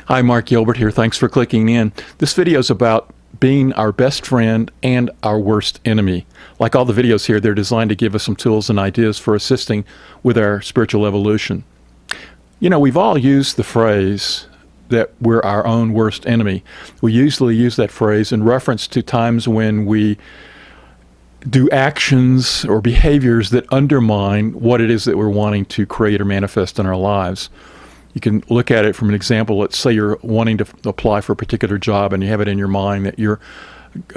Hi, Mark Gilbert here. Thanks for clicking in. This video is about being our best friend and our worst enemy. Like all the videos here, they're designed to give us some tools and ideas for assisting with our spiritual evolution. You know, we've all used the phrase that we're our own worst enemy. We usually use that phrase in reference to times when we do actions or behaviors that undermine what it is that we're wanting to create or manifest in our lives. You can look at it from an example. Let's say you're wanting to apply for a particular job and you have it in your mind that you're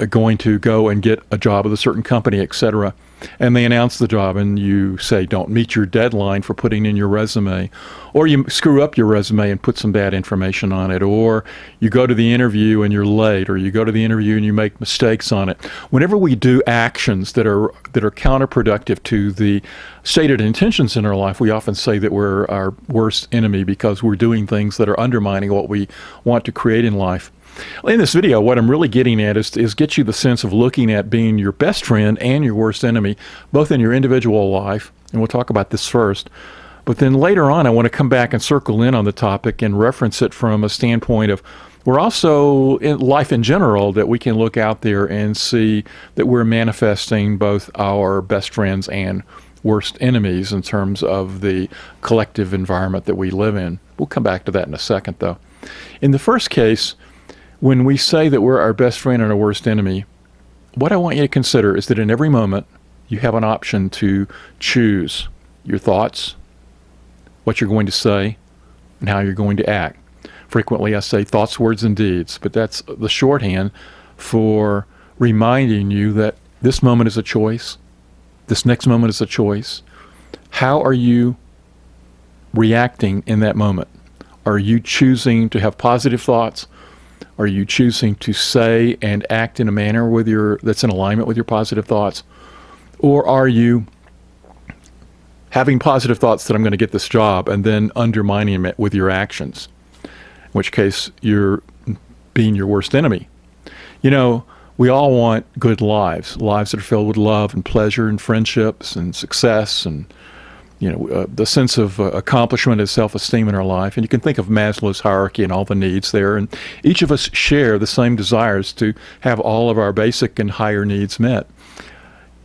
going to go and get a job with a certain company, etc. And they announce the job and you say, don't meet your deadline for putting in your resume. Or you screw up your resume and put some bad information on it. Or you go to the interview and you're late. Or you go to the interview and you make mistakes on it. Whenever we do actions that are counterproductive to the stated intentions in our life, we often say that we're our worst enemy because we're doing things that are undermining what we want to create in life. In this video, what I'm really getting at is get you the sense of looking at being your best friend and your worst enemy, both in your individual life, and we'll talk about this first. But then later on, I want to come back and circle in on the topic and reference it from a standpoint of we're also in life in general, that we can look out there and see that we're manifesting both our best friends and worst enemies in terms of the collective environment that we live in. We'll come back to that in a second, though. In the first case, when we say that we're our best friend and our worst enemy, what I want you to consider is that in every moment, you have an option to choose your thoughts, what you're going to say, and how you're going to act. Frequently, I say thoughts, words, and deeds, but that's the shorthand for reminding you that this moment is a choice, this next moment is a choice. How are you reacting in that moment? Are you choosing to have positive thoughts? Are you choosing to say and act in a manner that's in alignment with your positive thoughts? Or are you having positive thoughts that I'm going to get this job and then undermining it with your actions? In which case, you're being your worst enemy. You know, we all want good lives that are filled with love and pleasure and friendships and success and the sense of accomplishment and self-esteem in our life. And you can think of Maslow's hierarchy and all the needs there. And each of us share the same desires to have all of our basic and higher needs met.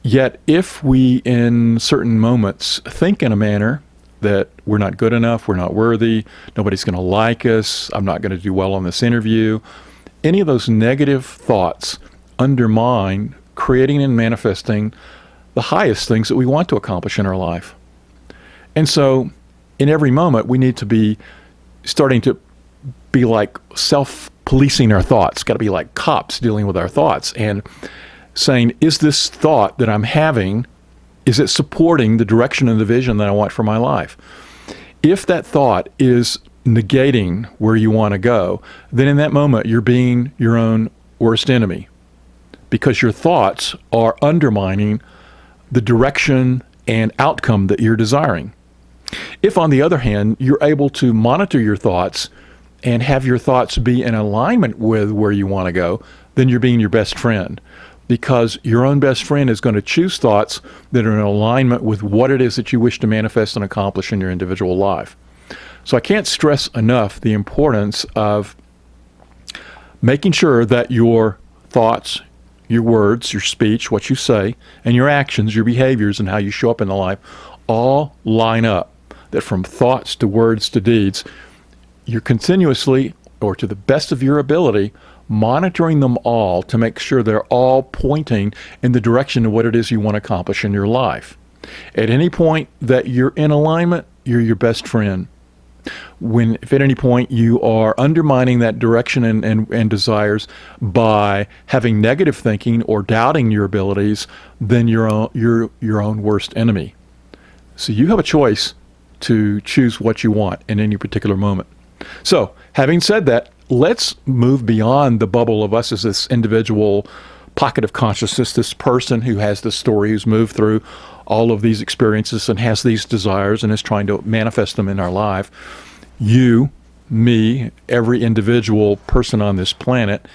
Yet if we, in certain moments, think in a manner that we're not good enough, we're not worthy, nobody's going to like us, I'm not going to do well on this interview, any of those negative thoughts undermine creating and manifesting the highest things that we want to accomplish in our life. And so in every moment, we need to be starting to be like self-policing our thoughts, got to be like cops dealing with our thoughts and saying, is this thought that I'm having, is it supporting the direction and the vision that I want for my life? If that thought is negating where you want to go, then in that moment, you're being your own worst enemy because your thoughts are undermining the direction and outcome that you're desiring. If, on the other hand, you're able to monitor your thoughts and have your thoughts be in alignment with where you want to go, then you're being your best friend because your own best friend is going to choose thoughts that are in alignment with what it is that you wish to manifest and accomplish in your individual life. So I can't stress enough the importance of making sure that your thoughts, your words, your speech, what you say, and your actions, your behaviors, and how you show up in the life all line up. That from thoughts to words to deeds, you're continuously, or to the best of your ability, monitoring them all to make sure they're all pointing in the direction of what it is you want to accomplish in your life. At any point that you're in alignment, you're your best friend. If at any point you are undermining that direction and desires by having negative thinking or doubting your abilities, then you're your own worst enemy. So you have a choice to choose what you want in any particular moment. So, having said that, let's move beyond the bubble of us as this individual pocket of consciousness, this person who has this story, who's moved through all of these experiences and has these desires and is trying to manifest them in our life. You, me, every individual person on this planet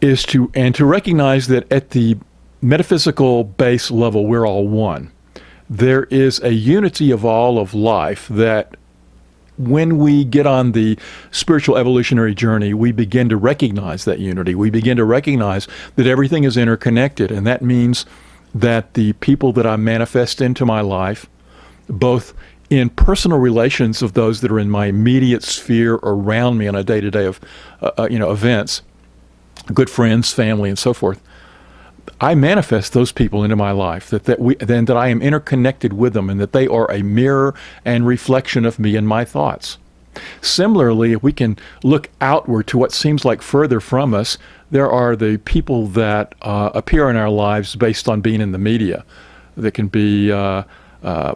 to recognize that at the metaphysical base level, we're all one. There is a unity of all of life that when we get on the spiritual evolutionary journey, we begin to recognize that unity. We begin to recognize that everything is interconnected, and that means that the people that I manifest into my life, both in personal relations of those that are in my immediate sphere around me on a day-to-day of events, good friends, family, and so forth, I manifest those people into my life, that I am interconnected with them, and that they are a mirror and reflection of me and my thoughts. Similarly, if we can look outward to what seems like further from us, there are the people that appear in our lives based on being in the media. That can be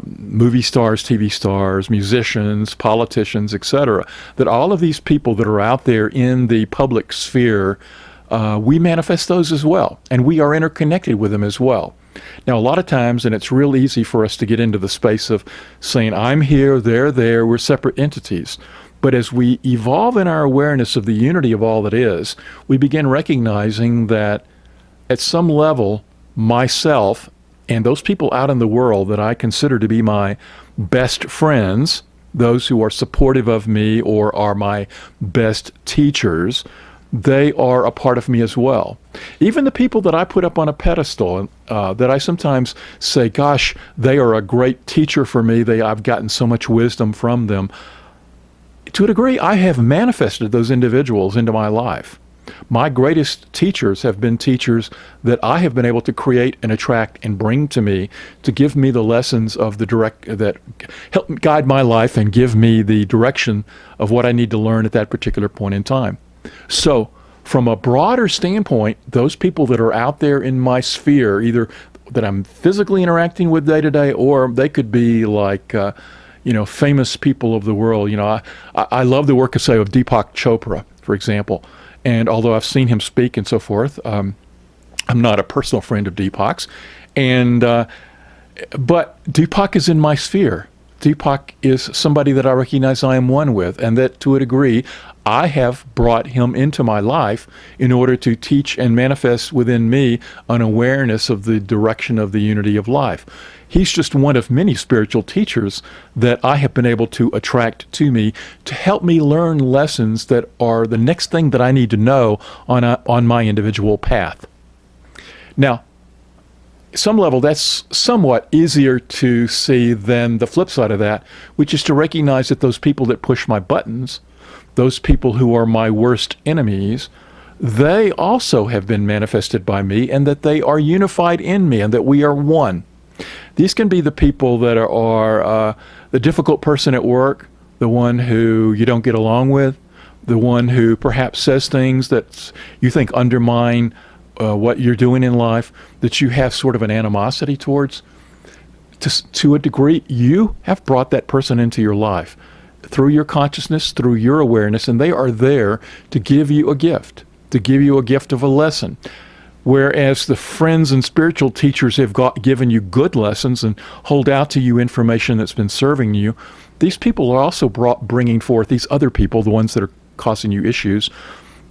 movie stars, TV stars, musicians, politicians, etc. That all of these people that are out there in the public sphere, we manifest those as well, and we are interconnected with them as well. Now, a lot of times, and it's real easy for us to get into the space of saying, I'm here, they're there, we're separate entities. But as we evolve in our awareness of the unity of all that is, we begin recognizing that at some level, myself and those people out in the world that I consider to be my best friends, those who are supportive of me or are my best teachers, they are a part of me as well. Even the people that I put up on a pedestal, that I sometimes say, gosh, they are a great teacher for me, I've gotten so much wisdom from them. To a degree, I have manifested those individuals into my life. My greatest teachers have been teachers that I have been able to create and attract and bring to me to give me the lessons of that help guide my life and give me the direction of what I need to learn at that particular point in time. So, from a broader standpoint, those people that are out there in my sphere, either that I'm physically interacting with day to day, or they could be like, famous people of the world. I love the work, say, of Deepak Chopra, for example. And although I've seen him speak and so forth, I'm not a personal friend of Deepak's. But Deepak is in my sphere. Deepak is somebody that I recognize I am one with, and that to a degree, I have brought him into my life in order to teach and manifest within me an awareness of the direction of the unity of life. He's just one of many spiritual teachers that I have been able to attract to me to help me learn lessons that are the next thing that I need to know on my individual path. Now, some level, that's somewhat easier to see than the flip side of that, which is to recognize that those people that push my buttons, those people who are my worst enemies, they also have been manifested by me, and that they are unified in me, and that we are one. These can be the people that are the difficult person at work, the one who you don't get along with, the one who perhaps says things that you think undermine what you're doing in life, that you have sort of an animosity towards. To a degree, you have brought that person into your life through your consciousness, through your awareness, and they are there to give you a gift of a lesson. Whereas the friends and spiritual teachers have given you good lessons and hold out to you information that's been serving you, these people are also bringing forth these other people, the ones that are causing you issues.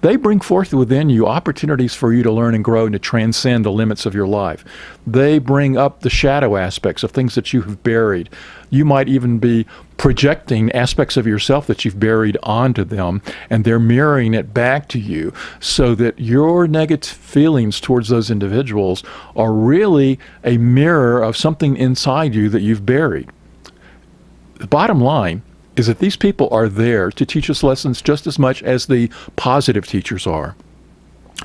They bring forth within you opportunities for you to learn and grow and to transcend the limits of your life. They bring up the shadow aspects of things that you have buried. You might even be projecting aspects of yourself that you've buried onto them, and they're mirroring it back to you, so that your negative feelings towards those individuals are really a mirror of something inside you that you've buried. The bottom line is that these people are there to teach us lessons just as much as the positive teachers are.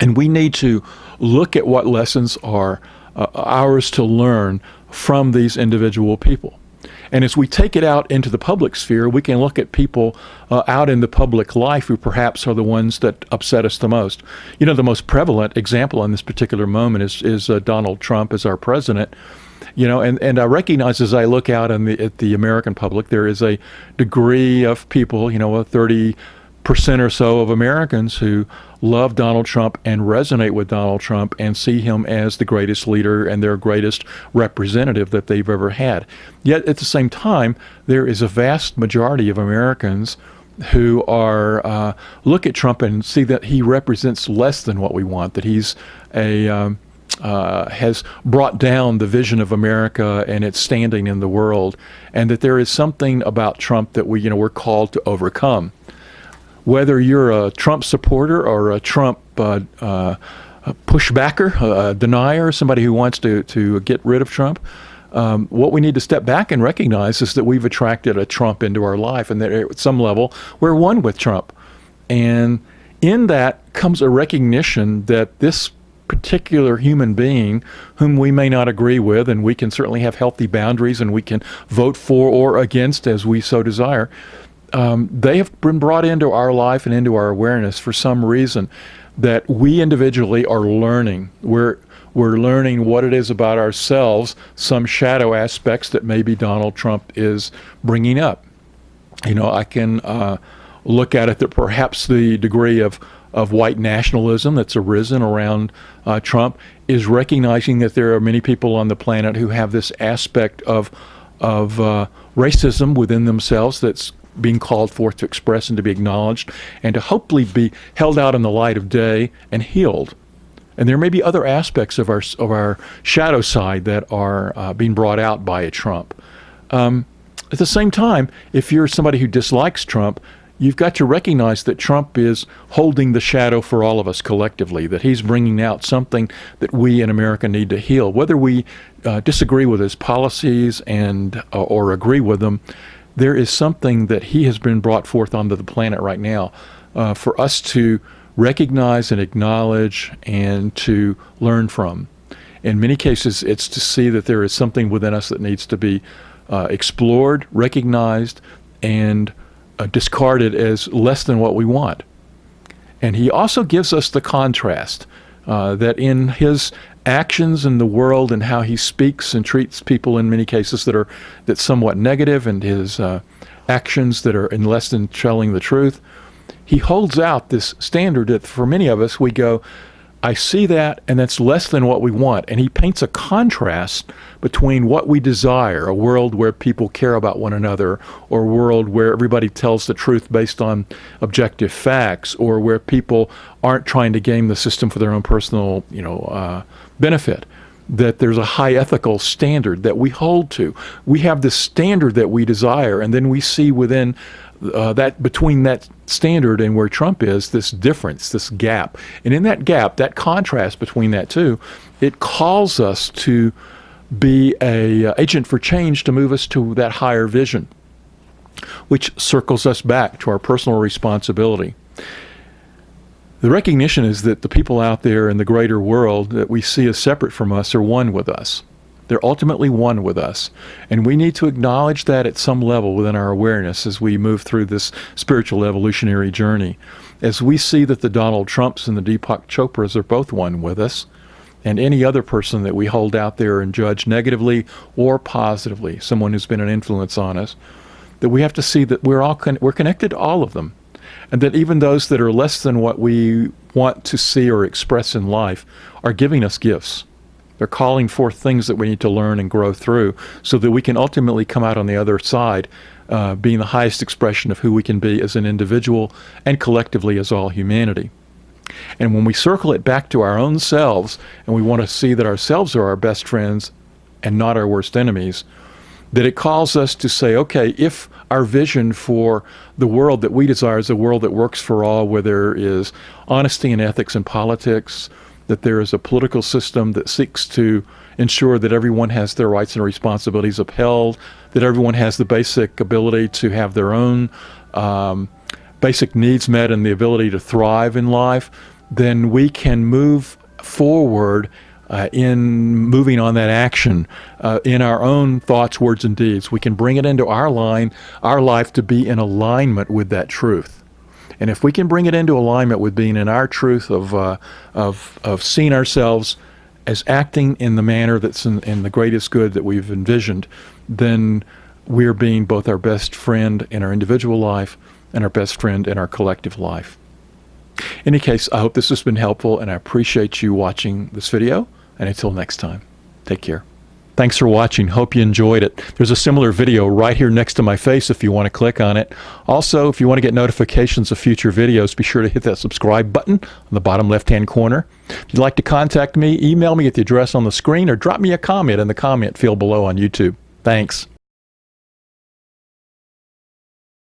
And we need to look at what lessons are ours to learn from these individual people. And as we take it out into the public sphere, we can look at people out in the public life who perhaps are the ones that upset us the most. The most prevalent example in this particular moment is Donald Trump as our president. And I recognize as I look out at the American public, there is a degree of people, 30% or so of Americans who love Donald Trump and resonate with Donald Trump and see him as the greatest leader and their greatest representative that they've ever had. Yet at the same time, there is a vast majority of Americans who look at Trump and see that he represents less than what we want, that he's a has brought down the vision of America and its standing in the world, and that there is something about Trump that we're called to overcome. Whether you're a Trump supporter or a Trump pushbacker, a denier, somebody who wants to get rid of Trump, what we need to step back and recognize is that we've attracted a Trump into our life, and that at some level we're one with Trump. And in that comes a recognition that this particular human being, whom we may not agree with, and we can certainly have healthy boundaries and we can vote for or against as we so desire, they have been brought into our life and into our awareness for some reason that we individually are learning. We're learning what it is about ourselves, some shadow aspects that maybe Donald Trump is bringing up. I can look at it that perhaps the degree of white nationalism that's arisen around Trump is recognizing that there are many people on the planet who have this aspect of racism within themselves that's being called forth to express and to be acknowledged and to hopefully be held out in the light of day and healed. And there may be other aspects of our shadow side that are being brought out by a Trump. At the same time, if you're somebody who dislikes Trump, you've got to recognize that Trump is holding the shadow for all of us collectively, that he's bringing out something that we in America need to heal. Whether we disagree with his policies and or agree with them, there is something that he has been brought forth onto the planet right now for us to recognize and acknowledge and to learn from. In many cases, it's to see that there is something within us that needs to be explored, recognized, and discarded as less than what we want. And he also gives us the contrast that in his actions in the world and how he speaks and treats people in many cases that's somewhat negative, and his actions that are in less than telling the truth, he holds out this standard that for many of us we go, I see that, and that's less than what we want. And he paints a contrast between what we desire, a world where people care about one another, or a world where everybody tells the truth based on objective facts, or where people aren't trying to game the system for their own personal, benefit. That there's a high ethical standard that we hold to. We have this standard that we desire, and then we see within that between that standard and where Trump is, this difference, this gap. And in that gap, that contrast between that two, it calls us to be a agent for change to move us to that higher vision, which circles us back to our personal responsibility. The recognition is that the people out there in the greater world that we see as separate from us are one with us. They're ultimately one with us. And we need to acknowledge that at some level within our awareness as we move through this spiritual evolutionary journey. As we see that the Donald Trumps and the Deepak Chopras are both one with us, and any other person that we hold out there and judge negatively or positively, someone who's been an influence on us, that we have to see that we're connected to all of them. And that even those that are less than what we want to see or express in life are giving us gifts. They're calling forth things that we need to learn and grow through so that we can ultimately come out on the other side being the highest expression of who we can be as an individual and collectively as all humanity. And when we circle it back to our own selves and we want to see that ourselves are our best friends and not our worst enemies, that it calls us to say, okay, if our vision for the world that we desire is a world that works for all, where there is honesty and ethics in politics, that there is a political system that seeks to ensure that everyone has their rights and responsibilities upheld, that everyone has the basic ability to have their own basic needs met and the ability to thrive in life, then we can move forward in moving on that action in our own thoughts, words, and deeds. We can bring it into our life to be in alignment with that truth. And if we can bring it into alignment with being in our truth of seeing ourselves as acting in the manner that's in the greatest good that we've envisioned, then we're being both our best friend in our individual life and our best friend in our collective life. In any case, I hope this has been helpful, and I appreciate you watching this video. And until next time, take care. Thanks for watching. Hope you enjoyed it. There's a similar video right here next to my face if you want to click on it. Also, if you want to get notifications of future videos, be sure to hit that subscribe button on the bottom left-hand corner. If you'd like to contact me, email me at the address on the screen or drop me a comment in the comment field below on YouTube. Thanks.